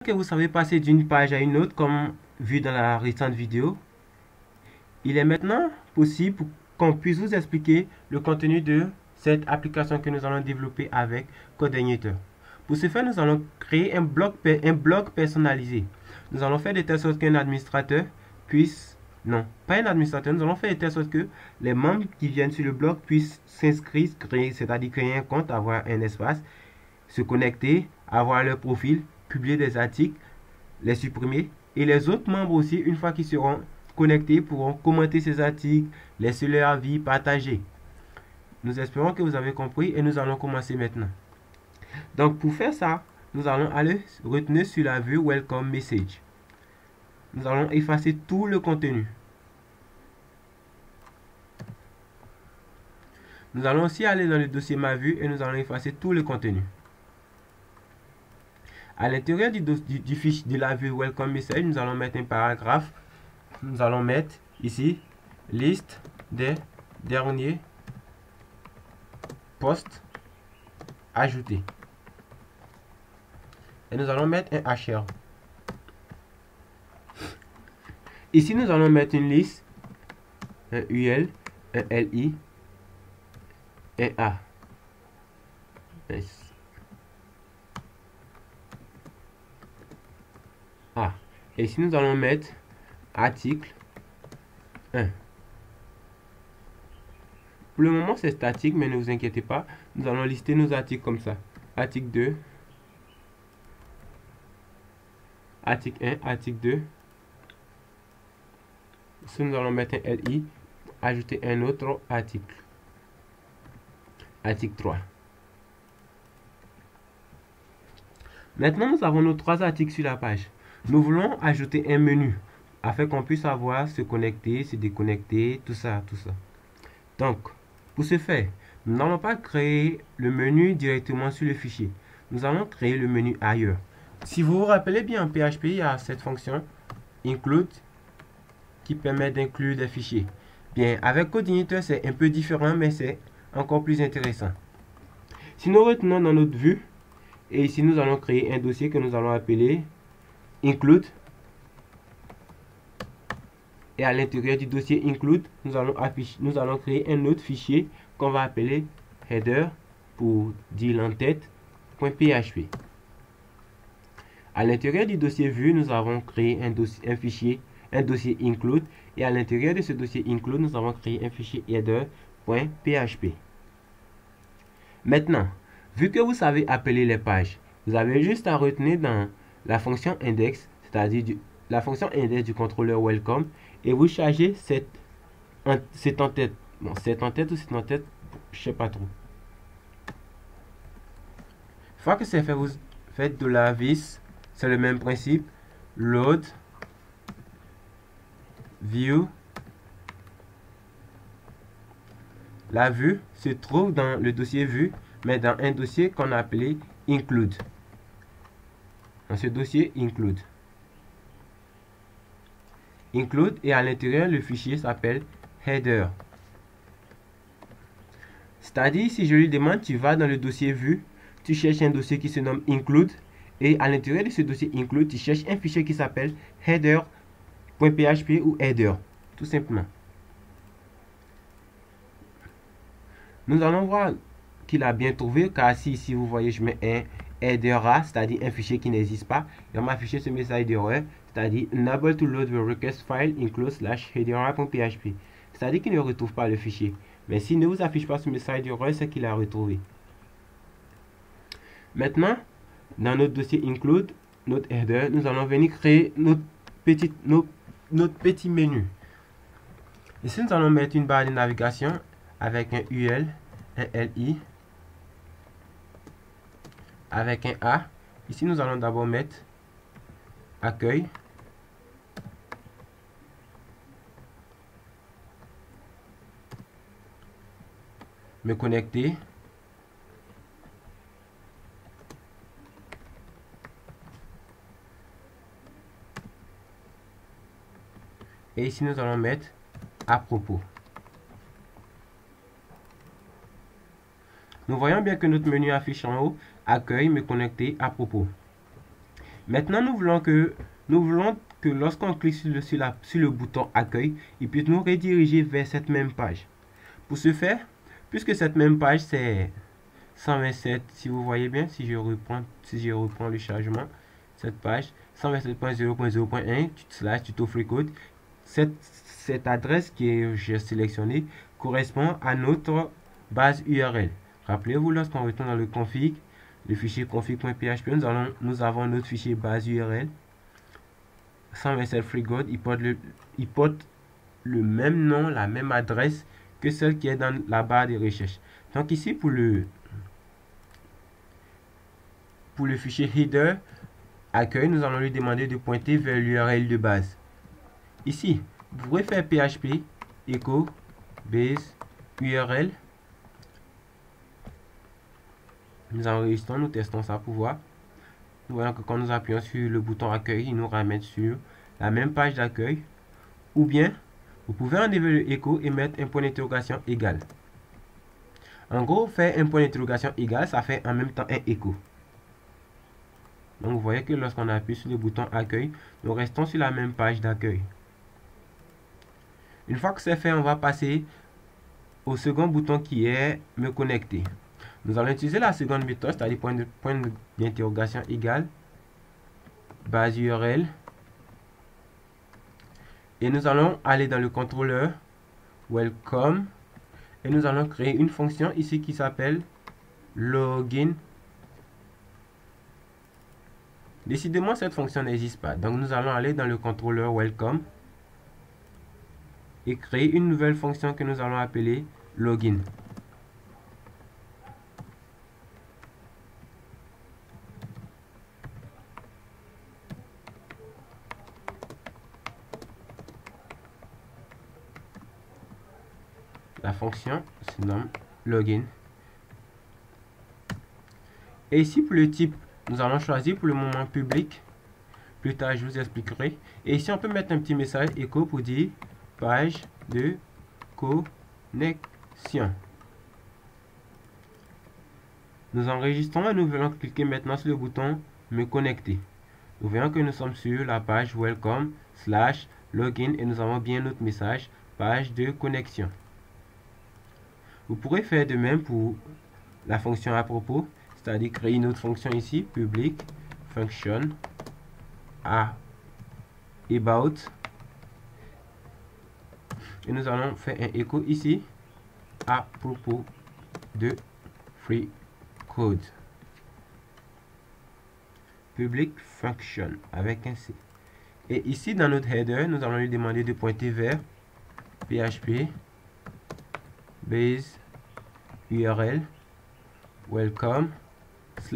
Que vous savez passer d'une page à une autre comme vu dans la récente vidéo, il est maintenant possible qu'on puisse vous expliquer le contenu de cette application que nous allons développer avec Coordinator. Pour ce faire, nous allons créer un blog personnalisé. Nous allons faire de telle sorte qu'un administrateur puisse, non, pas un administrateur, nous allons faire de telle sorte que les membres qui viennent sur le blog puissent s'inscrire, c'est-à-dire créer un compte, avoir un espace, se connecter, avoir leur profil, publier des articles, les supprimer, et les autres membres aussi, une fois qu'ils seront connectés, pourront commenter ces articles, laisser leur avis, partager. Nous espérons que vous avez compris et nous allons commencer maintenant. Donc pour faire ça, nous allons aller retenir sur la vue Welcome Message. Nous allons effacer tout le contenu. Nous allons aussi aller dans le dossier Ma Vue et nous allons effacer tout le contenu. À l'intérieur du fichier de la vue Welcome Message, nous allons mettre un paragraphe. Nous allons mettre ici liste des derniers posts ajoutés. Et nous allons mettre un HR. Ici, nous allons mettre une liste, un UL, un LI, un A. A. Et ici, nous allons mettre article 1. Pour le moment, c'est statique, mais ne vous inquiétez pas. Nous allons lister nos articles comme ça. Article 2. Article 1, article 2. Ici, nous allons mettre un LI. Ajouter un autre article. Article 3. Maintenant, nous avons nos 3 articles sur la page. Nous voulons ajouter un menu afin qu'on puisse avoir se connecter, se déconnecter, tout ça, tout ça. Donc, pour ce faire, nous n'allons pas créer le menu directement sur le fichier. Nous allons créer le menu ailleurs. Si vous vous rappelez bien, en PHP, il y a cette fonction include qui permet d'inclure des fichiers. Bien, avec Coordinator, c'est un peu différent, mais c'est encore plus intéressant. Si nous retenons dans notre vue, et ici nous allons créer un dossier que nous allons appeler include. Et à l'intérieur du dossier include, nous allons créer un autre fichier qu'on va appeler header pour dire l'entête.php. À l'intérieur du dossier vue, nous avons créé un dossier include, et à l'intérieur de ce dossier include, nous avons créé un fichier header.php. Maintenant, vu que vous savez appeler les pages, vous avez juste à retenir dans la fonction index, c'est-à-dire la fonction index du contrôleur welcome, et vous chargez cette entête. Bon, cette entête ou cette entête, je sais pas trop. Une fois que c'est fait, vous faites de la vis, c'est le même principe. Load, view. La vue se trouve dans le dossier vue, mais dans un dossier qu'on a appelé include. Dans ce dossier include. Include, et à l'intérieur, le fichier s'appelle header. C'est-à-dire, si je lui demande, tu vas dans le dossier vue, tu cherches un dossier qui se nomme include, et à l'intérieur de ce dossier include, tu cherches un fichier qui s'appelle header.php ou header, tout simplement. Nous allons voir qu'il a bien trouvé, car si vous voyez, je mets un header, c'est-à-dire un fichier qui n'existe pas, il va m'afficher ce message d'erreur, c'est-à-dire unable to load the request file include /header.php. C'est-à-dire qu'il ne retrouve pas le fichier. Mais s'il ne vous affiche pas ce message d'erreur, c'est qu'il a retrouvé. Maintenant, dans notre dossier include, notre header, nous allons venir créer notre petit menu. Ici, nous allons mettre une barre de navigation avec un UL, un LI, avec un A. Ici, nous allons d'abord mettre accueil. Me connecter. Et ici, nous allons mettre à propos. Nous voyons bien que notre menu affiche en haut accueil, me connecter, à propos. Maintenant, nous voulons que lorsqu'on clique sur le bouton accueil, il puisse nous rediriger vers cette même page. Pour ce faire, puisque cette même page c'est 127, si vous voyez bien, si je reprends le chargement, cette page 127.0.0.1 / tuto FreeCode, cette adresse que j'ai sélectionnée correspond à notre base URL. Rappelez-vous, lorsqu'on retourne dans le config, le fichier config.php, nous avons notre fichier base URL 127 FreeCode. Il porte le même nom, la même adresse que celle qui est dans la barre de recherche. Donc ici, pour le fichier header accueil, nous allons lui demander de pointer vers l'URL de base. Ici, vous pouvez faire PHP echo base URL. Nous enregistrons, nous testons ça pour voir. Nous voyons que quand nous appuyons sur le bouton accueil, il nous ramène sur la même page d'accueil. Ou bien, vous pouvez enlever le echo et mettre un point d'interrogation égal. En gros, faire un point d'interrogation égal, ça fait en même temps un écho. Donc, vous voyez que lorsqu'on appuie sur le bouton accueil, nous restons sur la même page d'accueil. Une fois que c'est fait, on va passer au second bouton qui est me connecter. Nous allons utiliser la seconde méthode, c'est-à-dire point d'interrogation égal, base URL. Et nous allons aller dans le contrôleur welcome. Et nous allons créer une fonction ici qui s'appelle login. Décidément, cette fonction n'existe pas. Donc, nous allons aller dans le contrôleur welcome et créer une nouvelle fonction que nous allons appeler login. La fonction se nomme login. Et ici, pour le type, nous allons choisir pour le moment public. Plus tard, je vous expliquerai. Et ici, on peut mettre un petit message écho pour dire page de connexion. Nous enregistrons et nous allons cliquer maintenant sur le bouton me connecter. Nous voyons que nous sommes sur la page welcome / login et nous avons bien notre message page de connexion. Vous pourrez faire de même pour la fonction à propos, c'est-à-dire créer une autre fonction ici, public function about, et nous allons faire un écho ici à propos de FreeCode. Public function avec un C. Et ici dans notre header, nous allons lui demander de pointer vers PHP base URL welcome /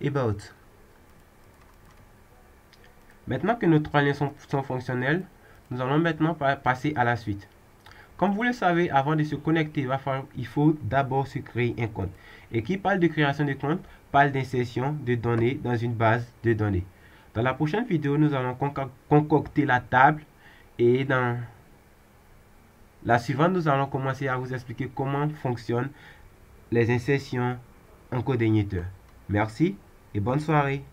about. Maintenant que nos trois liens sont fonctionnels, nous allons maintenant passer à la suite. Comme vous le savez, avant de se connecter, il faut d'abord se créer un compte. Et qui parle de création de compte, parle d'insertion de données dans une base de données. Dans la prochaine vidéo, nous allons concocter la table et dans la suivante, nous allons commencer à vous expliquer comment fonctionnent les insertions en code igniteur. Merci et bonne soirée.